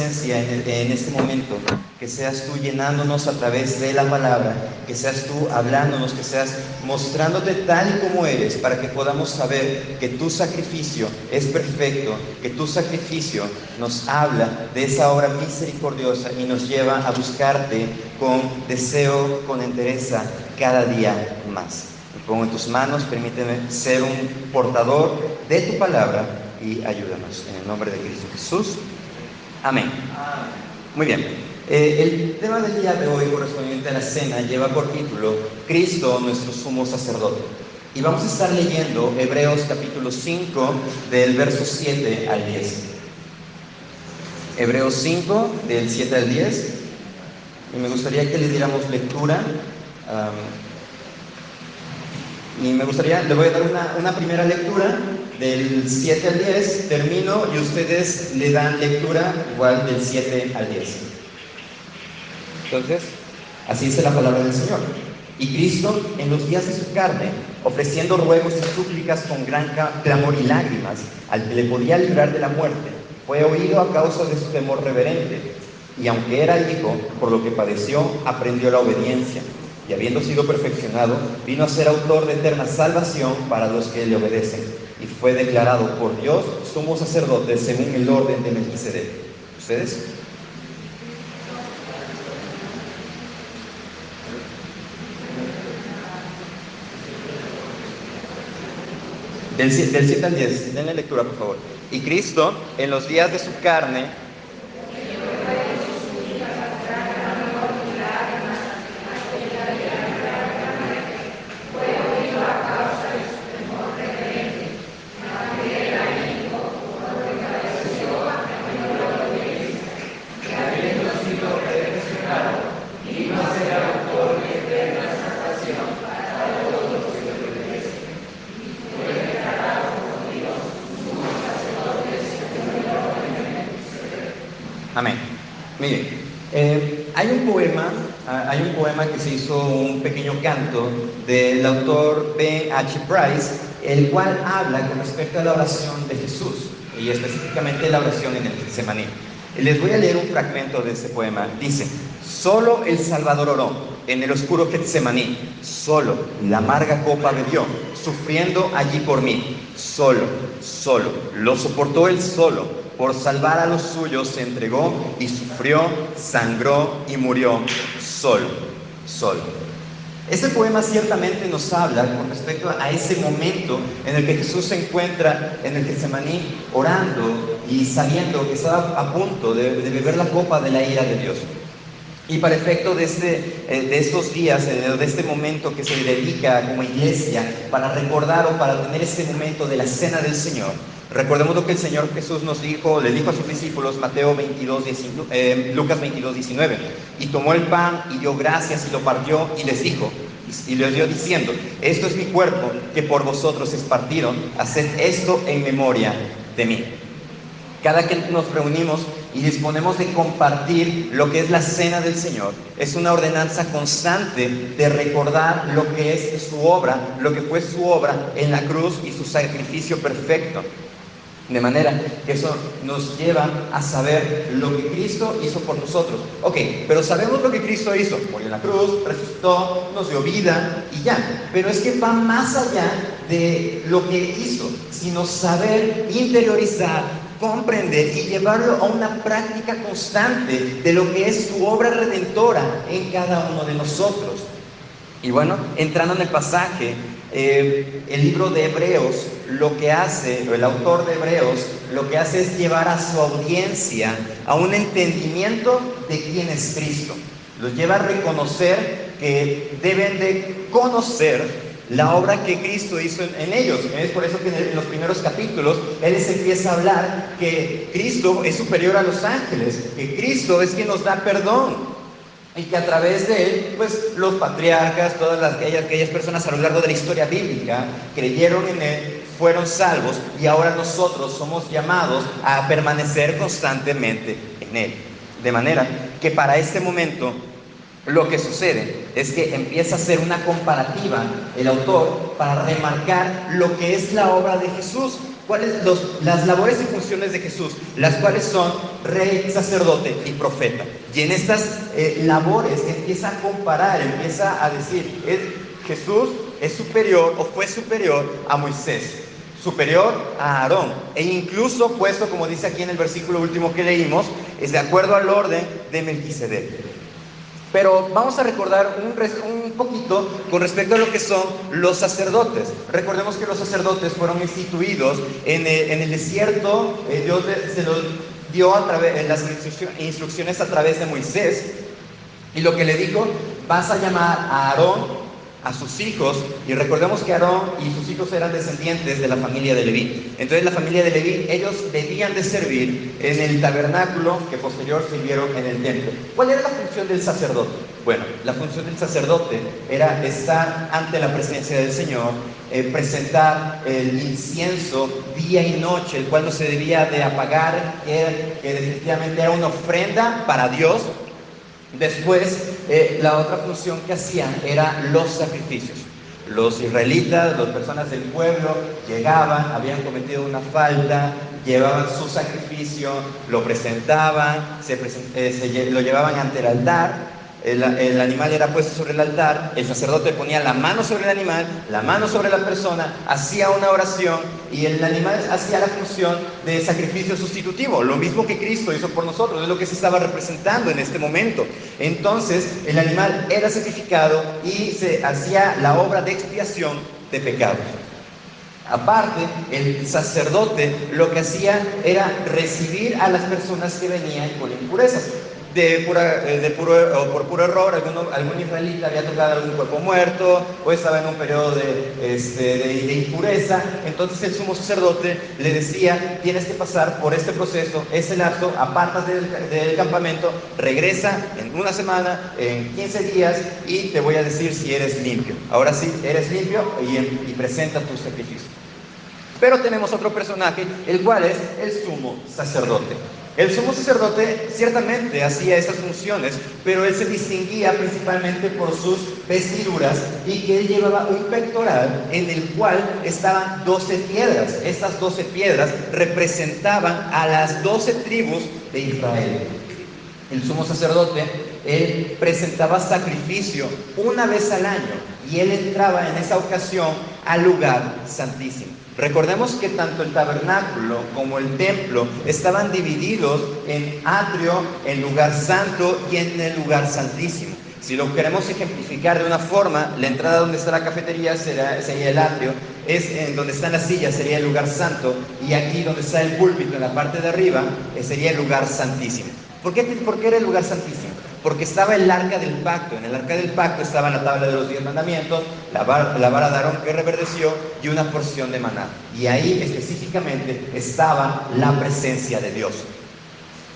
presencia en este momento, que seas tú llenándonos a través de la palabra, que seas tú hablándonos, que seas mostrándote tal y como eres, para que podamos saber que tu sacrificio es perfecto, que tu sacrificio nos habla de esa obra misericordiosa y nos lleva a buscarte con deseo, con entereza, cada día más. Me pongo en tus manos, permíteme ser un portador de tu palabra y ayúdanos. En el nombre de Cristo Jesús. Amén. Muy bien. El tema del día de hoy, correspondiente a la cena, lleva por título Cristo, nuestro sumo sacerdote. Y vamos a estar leyendo Hebreos capítulo 5, del verso 7 al 10. Hebreos 5, del 7 al 10. Y me gustaría que le diéramos lectura. Y me gustaría, le voy a dar una primera lectura del 7 al 10, termino y ustedes le dan lectura igual del 7 al 10. Entonces, así dice la palabra del Señor. Y Cristo, en los días de su carne, ofreciendo ruegos y súplicas con gran clamor y lágrimas, al que le podía librar de la muerte, fue oído a causa de su temor reverente. Y aunque era hijo, por lo que padeció, aprendió la obediencia. Y habiendo sido perfeccionado, vino a ser autor de eterna salvación para los que le obedecen. Y fue declarado por Dios sumo sacerdote según el orden de Melquisedec. ¿Ustedes? Del 7 al 10, denle lectura por favor. Y Cristo, en los días de su carne, amén. Miren, hay un poema que se hizo un pequeño canto del autor B.H. Price, el cual habla con respecto a la oración de Jesús y específicamente la oración en el Getsemaní. Les voy a leer un fragmento de ese poema. Dice: solo el Salvador oró en el oscuro Getsemaní, solo la amarga copa bebió, sufriendo allí por mí, solo, lo soportó él solo. Por salvar a los suyos se entregó y sufrió, sangró y murió solo. Este poema ciertamente nos habla con respecto a ese momento en el que Jesús se encuentra en el Getsemaní orando y sabiendo que estaba a punto de beber la copa de la ira de Dios. Y para efecto de estos días, de este momento que se dedica como iglesia para recordar o para tener este momento de la cena del Señor, recordemos lo que el Señor Jesús le dijo a sus discípulos, Lucas 22, 19. Y tomó el pan y dio gracias y lo partió y les dijo, y les dio diciendo: esto es mi cuerpo que por vosotros es partido, haced esto en memoria de mí. Cada que nos reunimos y disponemos de compartir lo que es la cena del Señor, es una ordenanza constante de recordar lo que es su obra, lo que fue su obra en la cruz y su sacrificio perfecto. De manera que eso nos lleva a saber lo que Cristo hizo por nosotros. Ok, pero sabemos lo que Cristo hizo. Murió en la cruz, resucitó, nos dio vida y ya. Pero es que va más allá de lo que hizo, sino saber interiorizar, comprender y llevarlo a una práctica constante de lo que es su obra redentora en cada uno de nosotros. Y bueno, entrando en el pasaje, el libro de Hebreos, lo que hace, el autor de Hebreos, lo que hace es llevar a su audiencia a un entendimiento de quién es Cristo. Los lleva a reconocer que deben de conocer la obra que Cristo hizo en ellos. Es por eso que en los primeros capítulos Él les empieza a hablar que Cristo es superior a los ángeles, que Cristo es quien nos da perdón. Y que a través de Él, pues los patriarcas, todas aquellas personas a lo largo de la historia bíblica creyeron en Él, fueron salvos, y ahora nosotros somos llamados a permanecer constantemente en Él. De manera que para este momento lo que sucede es que empieza a hacer una comparativa el autor para remarcar lo que es la obra de Jesús. las labores y funciones de Jesús, las cuales son rey, sacerdote y profeta. Y en estas labores empieza a comparar, empieza a decir, Jesús es superior o fue superior a Moisés, superior a Aarón, e incluso puesto, como dice aquí en el versículo último que leímos, es de acuerdo al orden de Melquisedec. Pero vamos a recordar un poquito con respecto a lo que son los sacerdotes. Recordemos que los sacerdotes fueron instituidos en el desierto. Dios se los dio en las instrucciones a través de Moisés. Y lo que le dijo, vas a llamar a Aarón, a sus hijos, y recordemos que Aarón y sus hijos eran descendientes de la familia de Leví. Entonces la familia de Leví, ellos debían de servir en el tabernáculo que posterior sirvieron en el templo. ¿Cuál era la función del sacerdote? Bueno, la función del sacerdote era estar ante la presencia del Señor, presentar el incienso día y noche, el cual no se debía de apagar, que definitivamente era una ofrenda para Dios. Después, la otra función que hacían era los sacrificios. Los israelitas, las personas del pueblo, llegaban, habían cometido una falta, llevaban su sacrificio, lo presentaban, lo llevaban ante el altar. El animal era puesto sobre el altar, el sacerdote ponía la mano sobre el animal, la mano sobre la persona, hacía una oración y el animal hacía la función de sacrificio sustitutivo, lo mismo que Cristo hizo por nosotros, es lo que se estaba representando en este momento. Entonces el animal era sacrificado y se hacía la obra de expiación de pecados. Aparte, el sacerdote lo que hacía era recibir a las personas que venían con impurezas. Por puro error, algún israelita había tocado algún cuerpo muerto o estaba en un periodo de impureza. Entonces el sumo sacerdote le decía, tienes que pasar por este proceso, ese lapso, apartas del campamento, regresa en una semana, en 15 días y te voy a decir si eres limpio. Ahora sí, eres limpio y presenta tu sacrificio. Pero tenemos otro personaje, el cual es el sumo sacerdote. El sumo sacerdote ciertamente hacía estas funciones, pero él se distinguía principalmente por sus vestiduras y que él llevaba un pectoral en el cual estaban 12 piedras. Estas 12 piedras representaban a las 12 tribus de Israel. El sumo sacerdote, él presentaba sacrificio una vez al año y él entraba en esa ocasión al lugar santísimo. Recordemos que tanto el tabernáculo como el templo estaban divididos en atrio, en lugar santo y en el lugar santísimo. Si lo queremos ejemplificar de una forma, la entrada donde está la cafetería sería el atrio, en donde están las sillas sería el lugar santo, y aquí donde está el púlpito en la parte de arriba sería el lugar santísimo. ¿Por qué era el lugar santísimo? Porque estaba el arca del pacto. En el arca del pacto estaba la tabla de los 10 mandamientos, la vara de Aarón que reverdeció y una porción de maná. Y ahí específicamente estaba la presencia de Dios.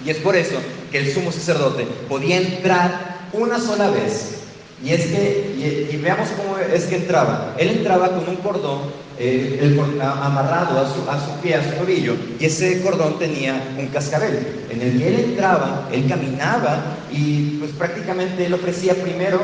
Y es por eso que el sumo sacerdote podía entrar una sola vez. Y veamos cómo es que entraba. Él entraba con un cordón amarrado a su pie, a su tobillo, y ese cordón tenía un cascabel. En el que él entraba, él caminaba y pues prácticamente él ofrecía primero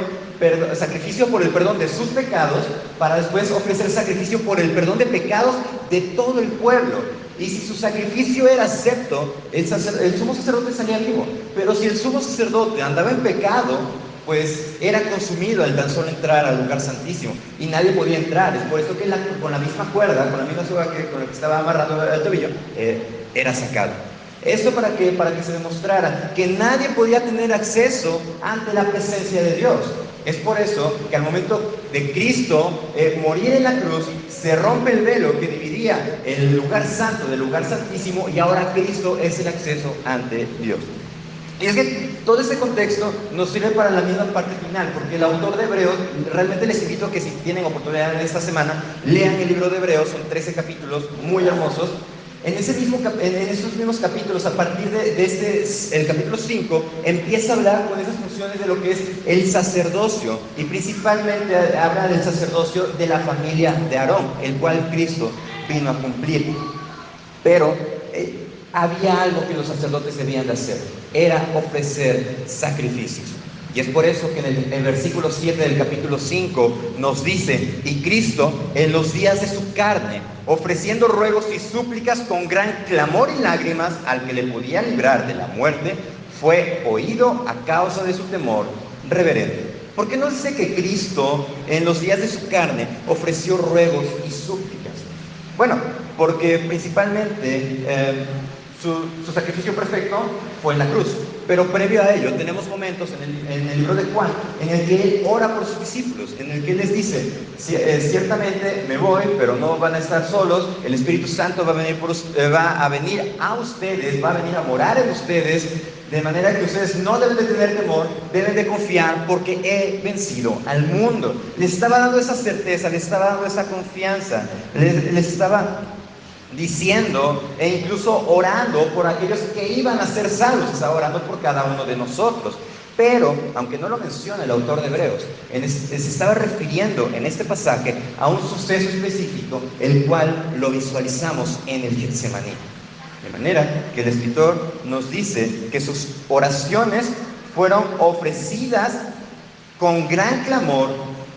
sacrificio por el perdón de sus pecados, para después ofrecer sacrificio por el perdón de pecados de todo el pueblo. Y si su sacrificio era acepto, el sumo sacerdote salía vivo. Pero si el sumo sacerdote andaba en pecado, pues era consumido al tan solo entrar al lugar santísimo y nadie podía entrar. Es por eso que con la misma cuerda, con la misma soga con la que estaba amarrado al tobillo, era sacado. Esto para que se demostrara que nadie podía tener acceso ante la presencia de Dios. Es por eso que al momento de Cristo morir en la cruz, se rompe el velo que dividía el lugar santo del lugar santísimo, y ahora Cristo es el acceso ante Dios. Y es que todo este contexto nos sirve para la misma parte final, porque el autor de Hebreos, realmente les invito a que si tienen oportunidad en esta semana, lean el libro de Hebreos, son 13 capítulos muy hermosos. En esos mismos capítulos, a partir el capítulo 5, empieza a hablar con esas funciones de lo que es el sacerdocio, y principalmente habla del sacerdocio de la familia de Aarón, el cual Cristo vino a cumplir. Pero había algo que los sacerdotes debían de hacer, era ofrecer sacrificios. Y es por eso que en el versículo 7 del capítulo 5 nos dice, y Cristo en los días de su carne ofreciendo ruegos y súplicas con gran clamor y lágrimas al que le podía librar de la muerte, fue oído a causa de su temor reverente. ¿Por qué no dice que Cristo en los días de su carne ofreció ruegos y súplicas? Bueno, porque principalmente su sacrificio perfecto fue en la cruz. Pero previo a ello tenemos momentos en el libro de Juan en el que Él ora por sus discípulos, en el que Él les dice, ciertamente me voy, pero no van a estar solos, el Espíritu Santo va a venir a ustedes, va a venir a morar en ustedes, de manera que ustedes no deben de tener temor, deben de confiar porque he vencido al mundo. Les estaba dando esa certeza, les estaba dando esa confianza, les estaba diciendo e incluso orando por aquellos que iban a ser salvos. Estaba orando por cada uno de nosotros. Pero, aunque no lo menciona el autor de Hebreos, se estaba refiriendo en este pasaje a un suceso específico, el cual lo visualizamos en el Getsemaní. De manera que el escritor nos dice que sus oraciones fueron ofrecidas con gran clamor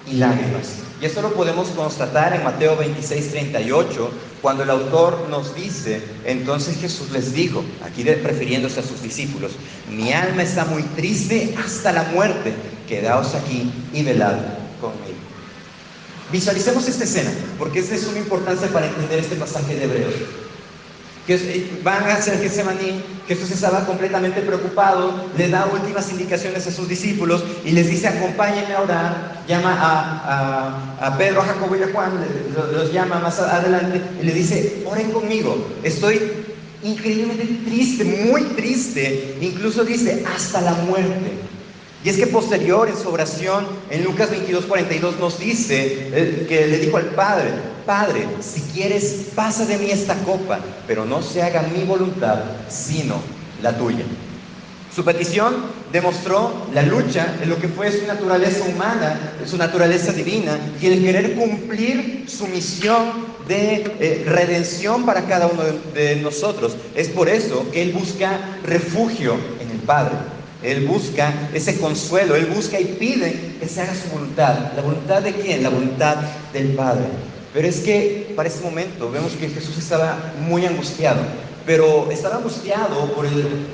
y lágrimas. Y esto lo podemos constatar en Mateo 26:38, cuando el autor nos dice, entonces Jesús les dijo, aquí refiriéndose a sus discípulos, mi alma está muy triste hasta la muerte, quedaos aquí y velad conmigo. Visualicemos esta escena, porque es de suma importancia para entender este pasaje de Hebreos. Que van a hacer Getsemaní, Jesús estaba completamente preocupado, le da últimas indicaciones a sus discípulos y les dice, acompáñenme a orar. Llama a Pedro, a Jacobo y a Juan, los llama más adelante y le dice, oren conmigo, estoy increíblemente triste, muy triste, incluso dice, hasta la muerte. Y es que posterior en su oración, en Lucas 22:42 nos dice que le dijo al Padre, Padre, si quieres, pasa de mí esta copa, pero no se haga mi voluntad, sino la tuya. Su petición demostró la lucha en lo que fue su naturaleza humana, su naturaleza divina, y el querer cumplir su misión de redención para cada uno de nosotros. Es por eso que Él busca refugio en el Padre. Él busca ese consuelo, Él busca y pide que se haga su voluntad. ¿La voluntad de quién? La voluntad del Padre. Pero es que para ese momento vemos que Jesús estaba muy angustiado, pero estaba angustiado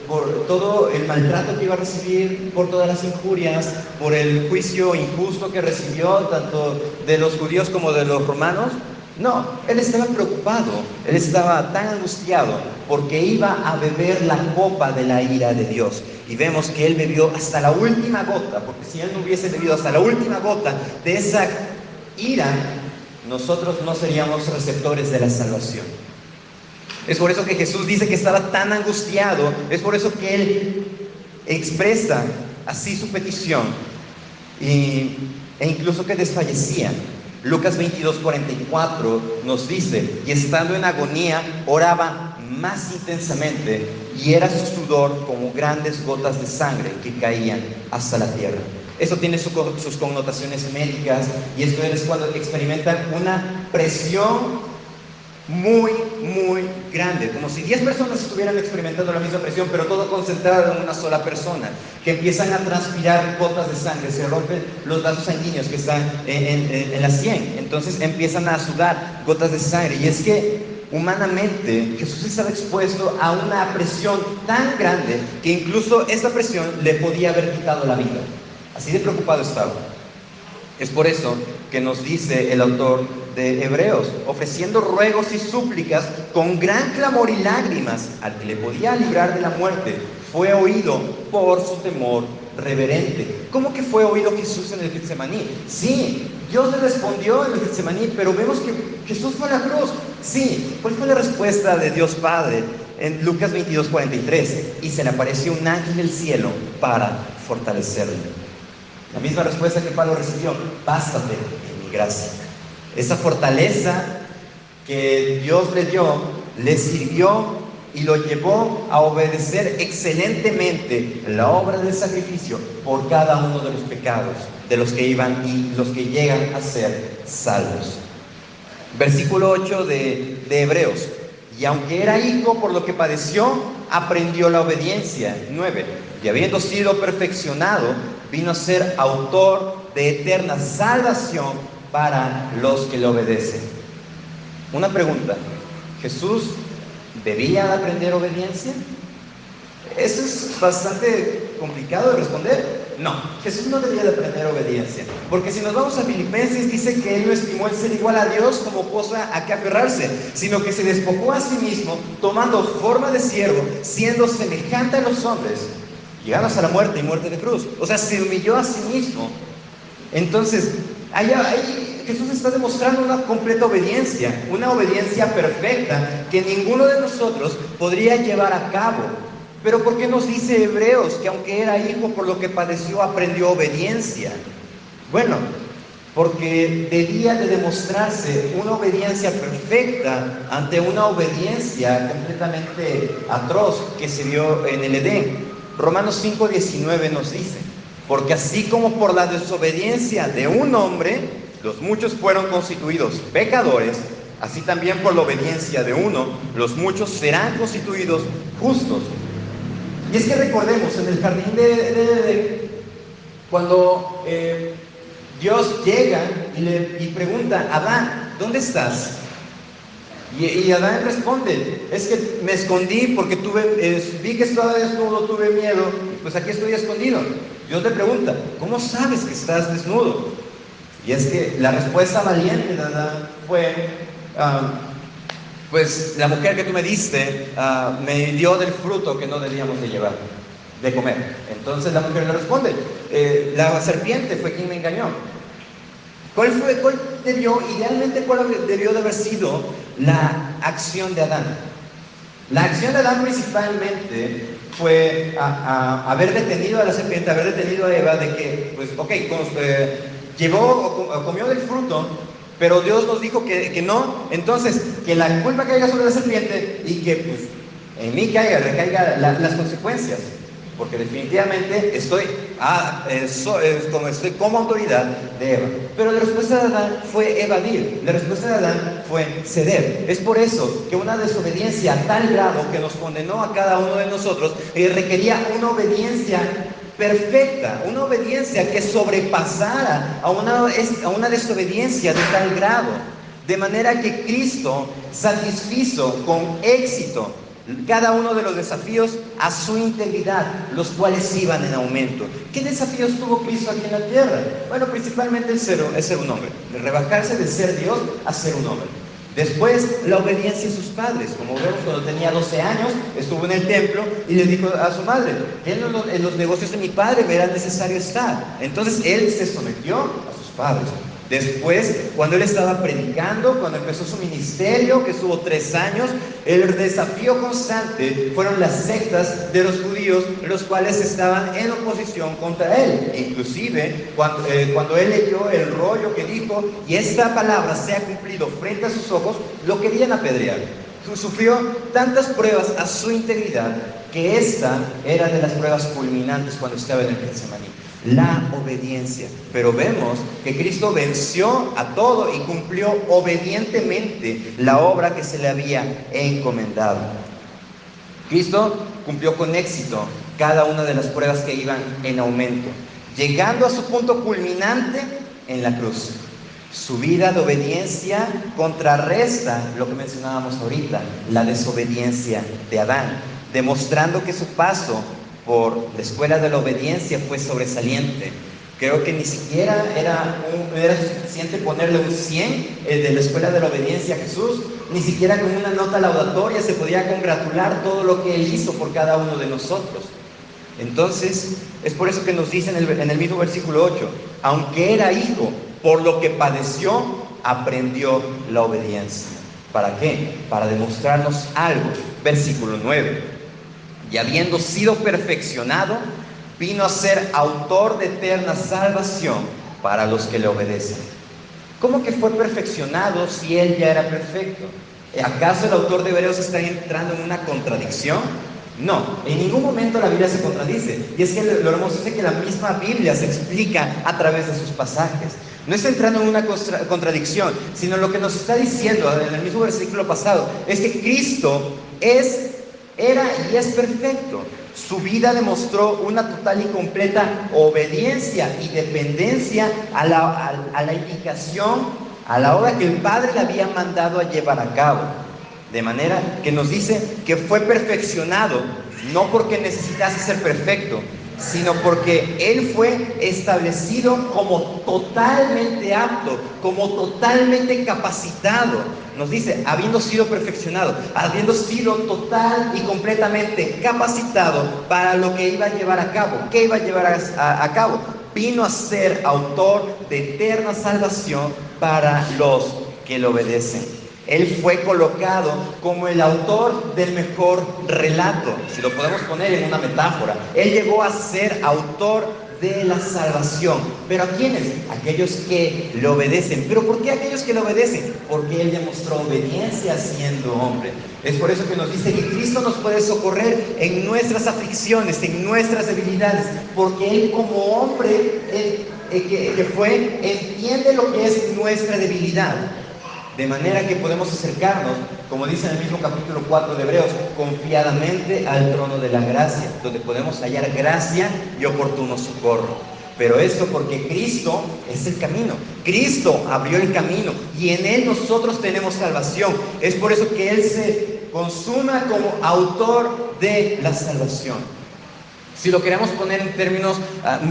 por todo el maltrato que iba a recibir, por todas las injurias, por el juicio injusto que recibió tanto de los judíos como de los romanos. No, Él estaba preocupado, Él estaba tan angustiado porque iba a beber la copa de la ira de Dios. Y vemos que Él bebió hasta la última gota, porque si Él no hubiese bebido hasta la última gota de esa ira, nosotros no seríamos receptores de la salvación. Es por eso que Jesús dice que estaba tan angustiado, es por eso que Él expresa así su petición e incluso que desfallecía. Lucas 22:44 nos dice, y estando en agonía, oraba más intensamente, y era su sudor como grandes gotas de sangre que caían hasta la tierra. Eso tiene sus connotaciones médicas, y esto es cuando experimentan una presión muy, muy grande, como si 10 personas estuvieran experimentando la misma presión, pero todo concentrado en una sola persona, que empiezan a transpirar gotas de sangre, se rompen los vasos sanguíneos que están en la sien, entonces empiezan a sudar gotas de sangre. Y es que humanamente Jesús estaba expuesto a una presión tan grande que incluso esta presión le podía haber quitado la vida. Así de preocupado estaba. Es por eso que nos dice el autor de Hebreos, ofreciendo ruegos y súplicas con gran clamor y lágrimas al que le podía librar de la muerte, fue oído por su temor reverente. ¿Cómo que fue oído Jesús en el Getsemaní? Sí, Dios le respondió en el Getsemaní, pero vemos que Jesús fue a la cruz. Sí, ¿cuál fue la respuesta de Dios Padre? En Lucas 22:43, y se le apareció un ángel del cielo para fortalecerle. La misma respuesta que Pablo recibió, bástate en mi gracia. Esa fortaleza que Dios le dio, le sirvió y lo llevó a obedecer excelentemente la obra del sacrificio por cada uno de los pecados de los que iban y los que llegan a ser salvos. Versículo 8 de Hebreos. Y aunque era hijo, por lo que padeció, aprendió la obediencia. 9. Y habiendo sido perfeccionado, vino a ser autor de eterna salvación para los que le obedecen. Una pregunta: ¿Jesús debía aprender obediencia? Eso es bastante complicado de responder. No, Jesús no debía de aprender obediencia, porque si nos vamos a Filipenses, dice que Él no estimó el ser igual a Dios como cosa a que aferrarse, sino que se despojó a sí mismo, tomando forma de siervo, siendo semejante a los hombres, llegando hasta la muerte y muerte de cruz. O sea, se humilló a sí mismo. Entonces, ahí Jesús está demostrando una completa obediencia, una obediencia perfecta que ninguno de nosotros podría llevar a cabo. Pero ¿por qué nos dice Hebreos que aunque era hijo, por lo que padeció, aprendió obediencia? Bueno, porque debía de demostrarse una obediencia perfecta ante una obediencia completamente atroz que se dio en el Edén. Romanos 5:19 nos dice: porque así como por la desobediencia de un hombre los muchos fueron constituidos pecadores, así también por la obediencia de uno los muchos serán constituidos justos. Y es que recordemos, en el jardín de Edén, cuando Dios llega y pregunta: Adán, ¿dónde estás? Y Adán responde: es que me escondí porque vi que estaba desnudo, tuve miedo, pues aquí estoy escondido. Dios le pregunta: ¿cómo sabes que estás desnudo? Y es que la respuesta valiente de Adán fue: pues la mujer que tú me diste me dio del fruto que no debíamos de comer. Entonces la mujer le responde: la serpiente fue quien me engañó. ¿Cuál debió de haber sido la acción de Adán? La acción de Adán principalmente fue haber detenido a la serpiente, haber detenido a Eva de que, pues, comió del fruto, pero Dios nos dijo que no. Entonces, que la culpa caiga sobre la serpiente y que, pues, en mí recaiga las consecuencias. Porque definitivamente estoy como autoridad de Eva. Pero la respuesta de Adán fue evadir, la respuesta de Adán fue ceder. Es por eso que una desobediencia a tal grado que nos condenó a cada uno de nosotros requería una obediencia perfecta, una obediencia que sobrepasara a una desobediencia de tal grado. De manera que Cristo satisfizo con éxito cada uno de los desafíos a su integridad, los cuales iban en aumento. ¿Qué desafíos tuvo Cristo aquí en la tierra? Bueno, principalmente el ser un hombre, de rebajarse del ser Dios a ser un hombre. Después, la obediencia a sus padres. Como vemos, cuando tenía 12 años, estuvo en el templo y le dijo a su madre: en los negocios de mi padre me era necesario estar. Entonces, él se sometió a sus padres. Después, cuando él estaba predicando, cuando empezó su ministerio, que estuvo 3 años, el desafío constante fueron las sectas de los judíos, los cuales estaban en oposición contra él. E inclusive, cuando él leyó el rollo que dijo: y esta palabra se ha cumplido frente a sus ojos, lo querían apedrear. Sufrió tantas pruebas a su integridad que esta era de las pruebas culminantes cuando estaba en el Getsemaní: la obediencia. Pero vemos que Cristo venció a todo y cumplió obedientemente la obra que se le había encomendado. Cristo cumplió con éxito cada una de las pruebas que iban en aumento, llegando a su punto culminante en la cruz. Su vida de obediencia contrarresta lo que mencionábamos ahorita, la desobediencia de Adán, demostrando que su paso por la escuela de la obediencia fue sobresaliente. Creo que ni siquiera era suficiente ponerle un 100 de la escuela de la obediencia a Jesús. Ni siquiera con una nota laudatoria se podía congratular todo lo que Él hizo por cada uno de nosotros. Entonces, es por eso que nos dice en el mismo versículo 8: aunque era hijo, por lo que padeció, aprendió la obediencia. ¿Para qué? Para demostrarnos algo. Versículo 9: y habiendo sido perfeccionado, vino a ser autor de eterna salvación para los que le obedecen. ¿Cómo que fue perfeccionado si él ya era perfecto? ¿Acaso el autor de Hebreos está entrando en una contradicción? No, en ningún momento la Biblia se contradice. Y es que lo hermoso es que la misma Biblia se explica a través de sus pasajes. No está entrando en una contradicción, sino lo que nos está diciendo en el mismo versículo pasado es que Cristo era y es perfecto. Su vida demostró una total y completa obediencia y dependencia a la indicación a la obra que el Padre le había mandado a llevar a cabo. De manera que nos dice que fue perfeccionado, no porque necesitase ser perfecto, sino porque Él fue establecido como totalmente apto, como totalmente capacitado. Nos dice, habiendo sido perfeccionado, habiendo sido total y completamente capacitado para lo que iba a llevar a cabo. ¿Qué iba a llevar a cabo? Vino a ser autor de eterna salvación para los que le obedecen. Él fue colocado como el autor del mejor relato, si lo podemos poner en una metáfora. Él llegó a ser autor de la salvación. ¿Pero a quiénes? Aquellos que le obedecen. ¿Pero por qué aquellos que le obedecen? Porque Él demostró obediencia siendo hombre. Es por eso que nos dice que Cristo nos puede socorrer en nuestras aflicciones, en nuestras debilidades, porque Él como hombre que fue, entiende lo que es nuestra debilidad. De manera que podemos acercarnos, como dice en el mismo capítulo 4 de Hebreos, confiadamente al trono de la gracia, donde podemos hallar gracia y oportuno socorro. Pero esto porque Cristo es el camino. Cristo abrió el camino y en Él nosotros tenemos salvación. Es por eso que Él se consuma como autor de la salvación. Si lo queremos poner en términos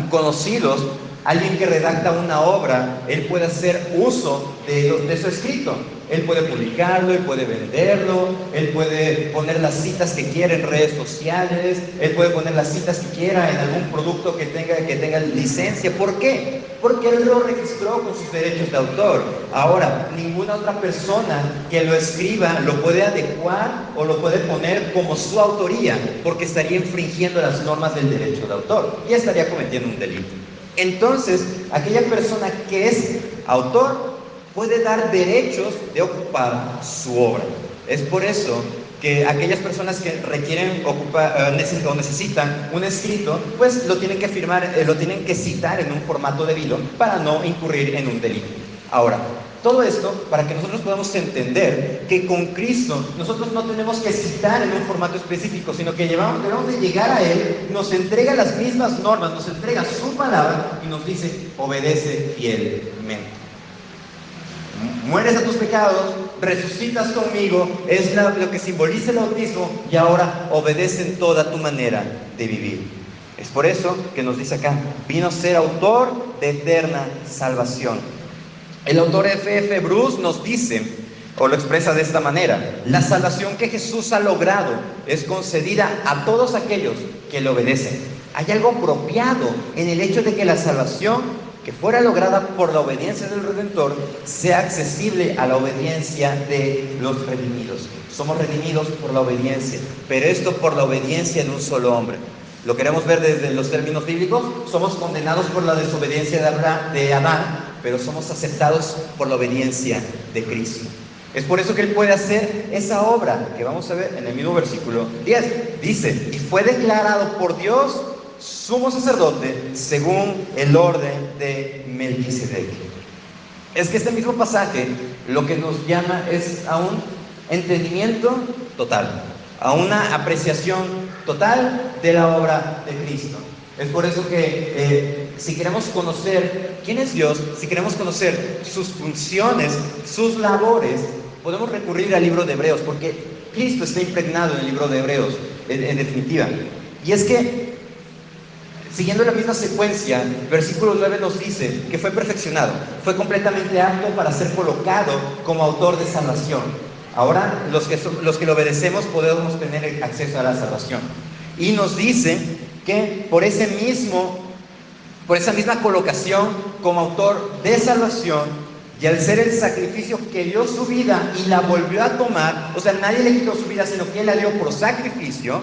conocidos, alguien que redacta una obra, él puede hacer uso de su escrito. Él puede publicarlo, él puede venderlo, él puede poner las citas que quiera en redes sociales, él puede poner las citas que quiera en algún producto que tenga licencia. ¿Por qué? Porque él lo registró con sus derechos de autor. Ahora, ninguna otra persona que lo escriba lo puede adecuar o lo puede poner como su autoría, porque estaría infringiendo las normas del derecho de autor y estaría cometiendo un delito. Entonces, aquella persona que es autor puede dar derechos de ocupar su obra. Es por eso que aquellas personas que requieren ocupar o necesitan un escrito, pues lo tienen que firmar, lo tienen que citar en un formato debido para no incurrir en un delito. Ahora, todo esto para que nosotros podamos entender que con Cristo nosotros no tenemos que citar en un formato específico, sino que debemos de llegar a Él, nos entrega las mismas normas, nos entrega su palabra y nos dice, obedece fielmente. Mueres a tus pecados, resucitas conmigo, es lo que simboliza el bautismo y ahora obedece en toda tu manera de vivir. Es por eso que nos dice acá, vino a ser autor de eterna salvación. El autor F.F. Bruce nos dice, o lo expresa de esta manera, la salvación que Jesús ha logrado es concedida a todos aquellos que le obedecen. Hay algo apropiado en el hecho de que la salvación que fuera lograda por la obediencia del Redentor sea accesible a la obediencia de los redimidos. Somos redimidos por la obediencia, pero esto por la obediencia de un solo hombre. Lo queremos ver desde los términos bíblicos, somos condenados por la desobediencia de Adán, pero somos aceptados por la obediencia de Cristo. Es por eso que Él puede hacer esa obra que vamos a ver en el mismo versículo 10. Dice, y fue declarado por Dios sumo sacerdote según el orden de Melquisedec. Es que este mismo pasaje lo que nos llama es a un entendimiento total, a una apreciación total de la obra de Cristo. Es por eso que si queremos conocer quién es Dios, si queremos conocer sus funciones, sus labores, podemos recurrir al libro de Hebreos, porque Cristo está impregnado en el libro de Hebreos, en definitiva. Y es que, siguiendo la misma secuencia, versículo 9 nos dice que fue perfeccionado, fue completamente apto para ser colocado como autor de salvación. Ahora, los que le obedecemos podemos tener acceso a la salvación. Y nos dice que por esa misma colocación como autor de salvación, y al ser el sacrificio que dio su vida y la volvió a tomar, o sea, nadie le quitó su vida, sino que Él la dio por sacrificio,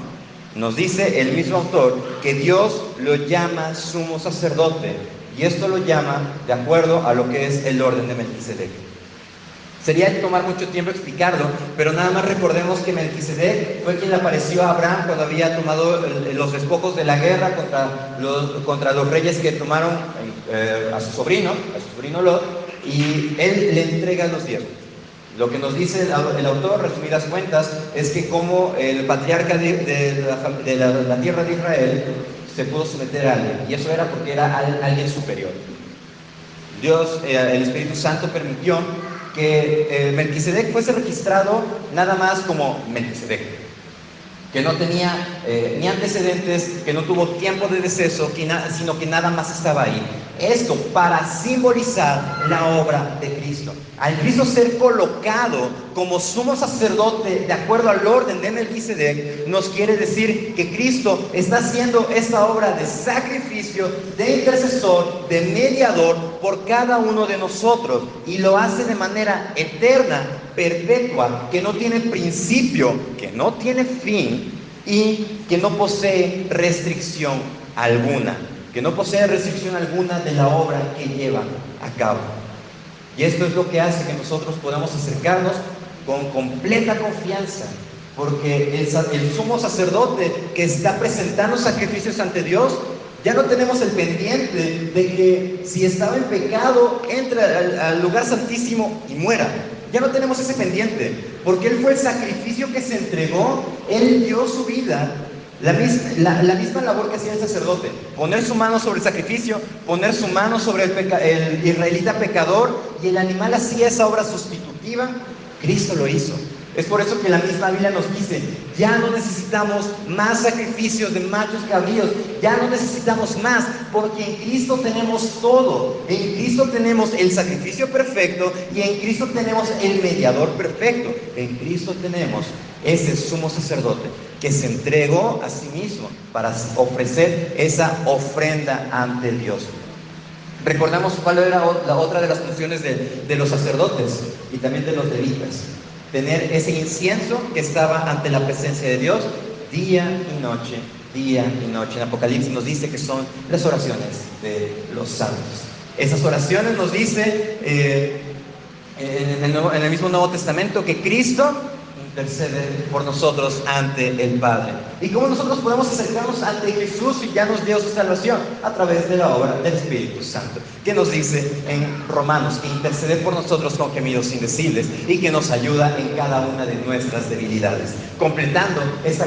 nos dice el mismo autor que Dios lo llama sumo sacerdote, y esto lo llama de acuerdo a lo que es el orden de Melquisedec. Sería tomar mucho tiempo explicarlo, pero nada más recordemos que Melquisedec fue quien le apareció a Abraham cuando había tomado los despojos de la guerra contra los reyes que tomaron a su sobrino Lot, y él le entrega los diezmos. Lo que nos dice el autor, resumidas cuentas, es que como el patriarca de la tierra de Israel se pudo someter a alguien, y eso era porque era alguien superior. Dios, el Espíritu Santo permitió que Melquisedec fuese registrado nada más como Melquisedec, que no tenía ni antecedentes, que no tuvo tiempo de deceso, sino que nada más estaba ahí. Esto para simbolizar la obra de Cristo. Al Cristo ser colocado como sumo sacerdote de acuerdo al orden de Melquisedec, nos quiere decir que Cristo está haciendo esta obra de sacrificio, de intercesor, de mediador por cada uno de nosotros, y lo hace de manera eterna, perpetua, que no tiene principio, que no tiene fin y que no posee restricción alguna, de la obra que lleva a cabo. Y esto es lo que hace que nosotros podamos acercarnos con completa confianza, porque el sumo sacerdote que está presentando sacrificios ante Dios, ya no tenemos el pendiente de que si estaba en pecado, entre al lugar santísimo y muera. Ya no tenemos ese pendiente, porque Él fue el sacrificio que se entregó. Él dio su vida, la misma labor que hacía el sacerdote: poner su mano sobre el sacrificio, poner su mano sobre el israelita pecador, y el animal hacía esa obra sustitutiva. Cristo lo hizo. Es por eso que la misma Biblia nos dice: ya no necesitamos más sacrificios de machos cabríos, ya no necesitamos más, porque en Cristo tenemos todo. En Cristo tenemos el sacrificio perfecto y en Cristo tenemos el mediador perfecto. En Cristo tenemos ese sumo sacerdote que se entregó a sí mismo para ofrecer esa ofrenda ante Dios. Recordamos cuál era la otra de las funciones de los sacerdotes y también de los levitas: tener ese incienso que estaba ante la presencia de Dios día y noche, día y noche. En Apocalipsis nos dice que son las oraciones de los santos. Esas oraciones nos dice en el mismo Nuevo Testamento que Cristo intercede por nosotros ante el Padre. ¿Y cómo nosotros podemos acercarnos ante Jesús y ya nos dio su salvación? A través de la obra del Espíritu Santo, que nos dice en Romanos que intercede por nosotros con gemidos indecibles y que nos ayuda en cada una de nuestras debilidades, completando esta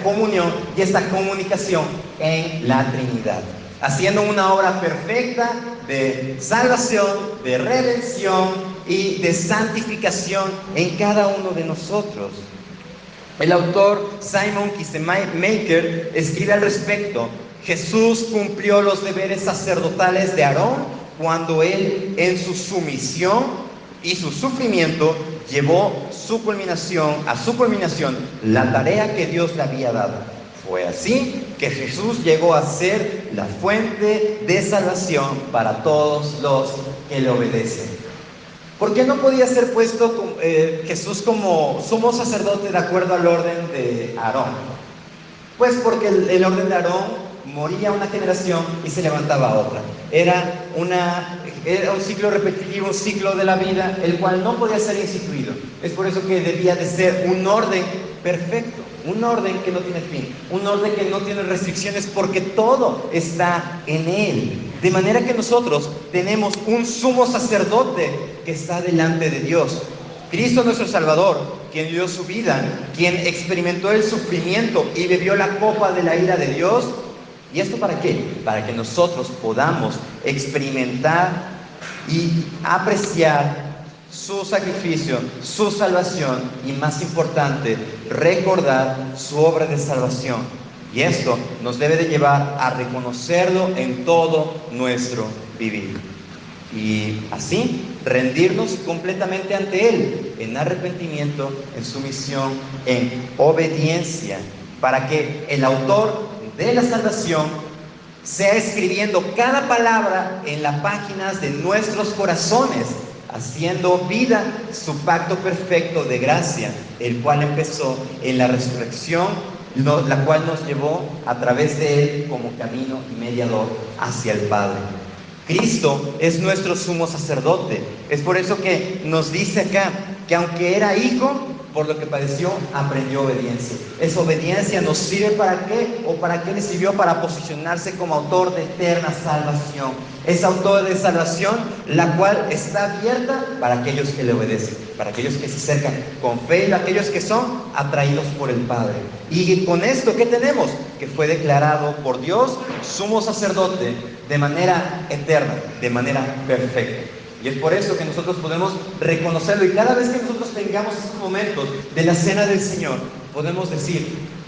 comunión y esta comunicación en la Trinidad, haciendo una obra perfecta de salvación, de redención y de santificación en cada uno de nosotros. El autor Simon Kistemaker escribe al respecto: Jesús cumplió los deberes sacerdotales de Aarón cuando él, en su sumisión y su sufrimiento, llevó a su culminación la tarea que Dios le había dado. Fue así que Jesús llegó a ser la fuente de salvación para todos los que le obedecen. ¿Por qué no podía ser puesto Jesús como sumo sacerdote de acuerdo al orden de Aarón? Pues porque el orden de Aarón: moría una generación y se levantaba otra. Era un ciclo repetitivo, un ciclo de la vida, el cual no podía ser instituido. Es por eso que debía de ser un orden perfecto, un orden que no tiene fin, un orden que no tiene restricciones, porque todo está en Él. De manera que nosotros tenemos un sumo sacerdote que está delante de Dios: Cristo nuestro Salvador, quien dio su vida, quien experimentó el sufrimiento y bebió la copa de la ira de Dios. ¿Y esto para qué? Para que nosotros podamos experimentar y apreciar su sacrificio, su salvación, y más importante, recordar su obra de salvación. Y esto nos debe de llevar a reconocerlo en todo nuestro vivir. Y así rendirnos completamente ante Él, en arrepentimiento, en sumisión, en obediencia, para que el autor de la salvación sea escribiendo cada palabra en las páginas de nuestros corazones, haciendo vida su pacto perfecto de gracia, el cual empezó en la resurrección, la cual nos llevó a través de Él como camino y mediador hacia el Padre. Cristo es nuestro sumo sacerdote. Es por eso que nos dice acá que aunque era hijo, por lo que padeció, aprendió obediencia. Esa obediencia nos sirve ¿para qué? ¿O para qué le sirvió? Para posicionarse como autor de eterna salvación. Es autor de salvación, la cual está abierta para aquellos que le obedecen, para aquellos que se acercan con fe y aquellos que son atraídos por el Padre. Y con esto, ¿qué tenemos? Que fue declarado por Dios sumo sacerdote de manera eterna, de manera perfecta. Y es por eso que nosotros podemos reconocerlo, y cada vez que nosotros tengamos estos momentos de la cena del Señor, podemos decir: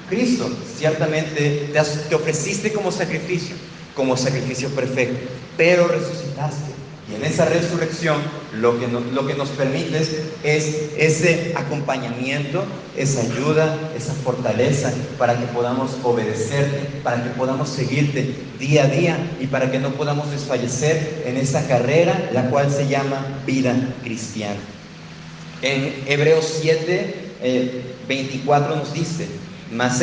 Cristo, ciertamente te ofreciste como sacrificio perfecto, pero resucitaste. Y en esa resurrección lo que nos permite es ese acompañamiento, esa ayuda, esa fortaleza para que podamos obedecerte, para que podamos seguirte día a día y para que no podamos desfallecer en esa carrera, la cual se llama vida cristiana. En Hebreos 7, 24 nos dice: mas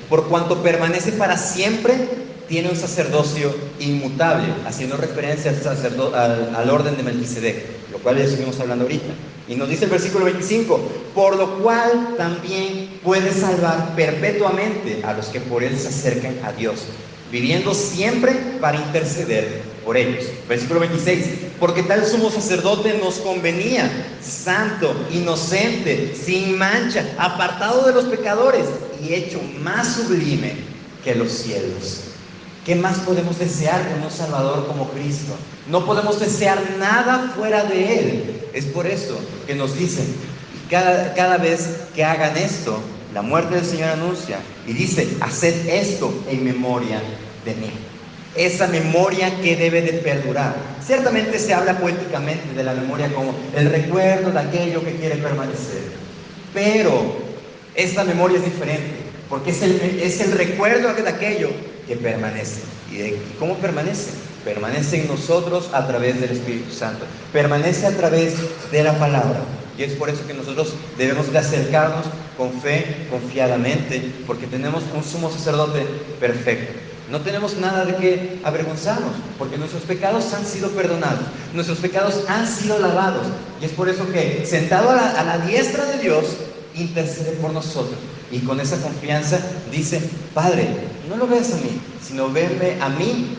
por cuanto permanece para siempre, tiene un sacerdocio inmutable, haciendo referencia al orden de Melquisedec, lo cual ya estuvimos hablando ahorita. Y nos dice el versículo 25: por lo cual también puede salvar perpetuamente a los que por él se acercan a Dios, viviendo siempre para interceder por ellos. Versículo 26: porque tal sumo sacerdote nos convenía, santo, inocente, sin mancha, apartado de los pecadores y hecho más sublime que los cielos. ¿Qué más podemos desear con un Salvador como Cristo? No podemos desear nada fuera de Él. Es por eso que nos dicen, cada vez que hagan esto, la muerte del Señor anuncia y dice: haced esto en memoria de mí. Esa memoria que debe de perdurar. Ciertamente se habla poéticamente de la memoria como el recuerdo de aquello que quiere permanecer, pero esta memoria es diferente, porque es el recuerdo de aquello que permanece. ¿Y cómo permanece? Permanece en nosotros a través del Espíritu Santo, permanece a través de la palabra. Y es por eso que nosotros debemos de acercarnos con fe, confiadamente, porque tenemos un sumo sacerdote perfecto. No tenemos nada de qué avergonzarnos, porque nuestros pecados han sido perdonados, nuestros pecados han sido lavados. Y es por eso que, sentado a la diestra de Dios, intercede por nosotros. Y con esa confianza dice: Padre, no lo veas a mí, sino venme a mí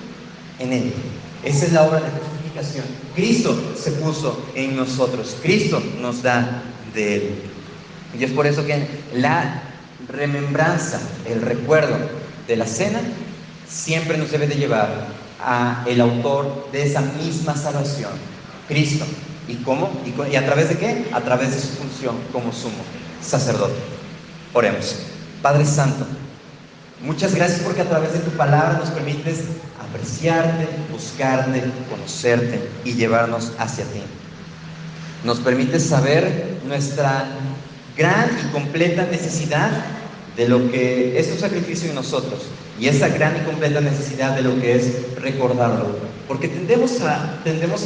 en Él. Esa es la obra de justificación. Cristo se puso en nosotros, Cristo nos da de Él. Y es por eso que la remembranza, el recuerdo de la cena, siempre nos debe de llevar a el autor de esa misma salvación, Cristo. ¿Y cómo? ¿Y a través de qué? A través de su función como sumo sacerdote. Oremos. Padre Santo, muchas gracias porque a través de tu palabra nos permites apreciarte, buscarte, conocerte y llevarnos hacia ti. Nos permites saber nuestra gran y completa necesidad de lo que es tu sacrificio en nosotros, y esa gran y completa necesidad de lo que es recordarlo, porque tendemos a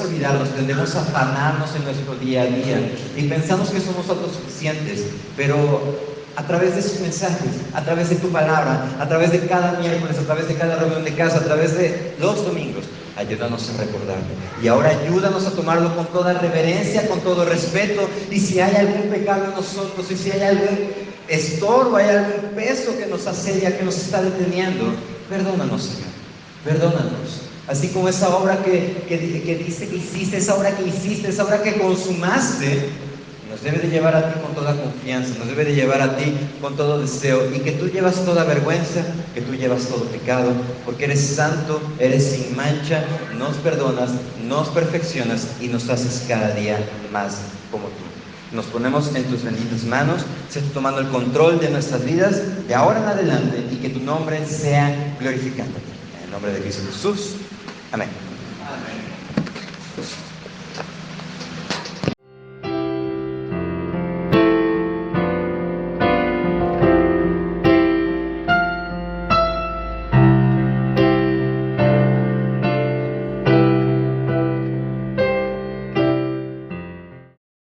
olvidarnos, tendemos a afanarnos en nuestro día a día y pensamos que somos autosuficientes, pero a través de sus mensajes, a través de tu palabra, a través de cada miércoles, a través de cada reunión de casa, a través de los domingos, ayúdanos a recordarlo. Y ahora ayúdanos a tomarlo con toda reverencia, con todo respeto. Y si hay algún pecado en nosotros, y si hay algún estorbo, hay algún peso que nos asedia, que nos está deteniendo, perdónanos, Señor, perdónanos. Así como esa obra que dice que hiciste, esa obra que hiciste, esa obra que consumaste, nos debe de llevar a ti con toda confianza, nos debe de llevar a ti con todo deseo, y que tú llevas toda vergüenza, que tú llevas todo pecado, porque eres santo, eres sin mancha, nos perdonas, nos perfeccionas y nos haces cada día más como tú. Nos ponemos en tus benditas manos, sé tú tomando el control de nuestras vidas de ahora en adelante, y que tu nombre sea glorificado. En el nombre de Cristo Jesús. Amén. Amén.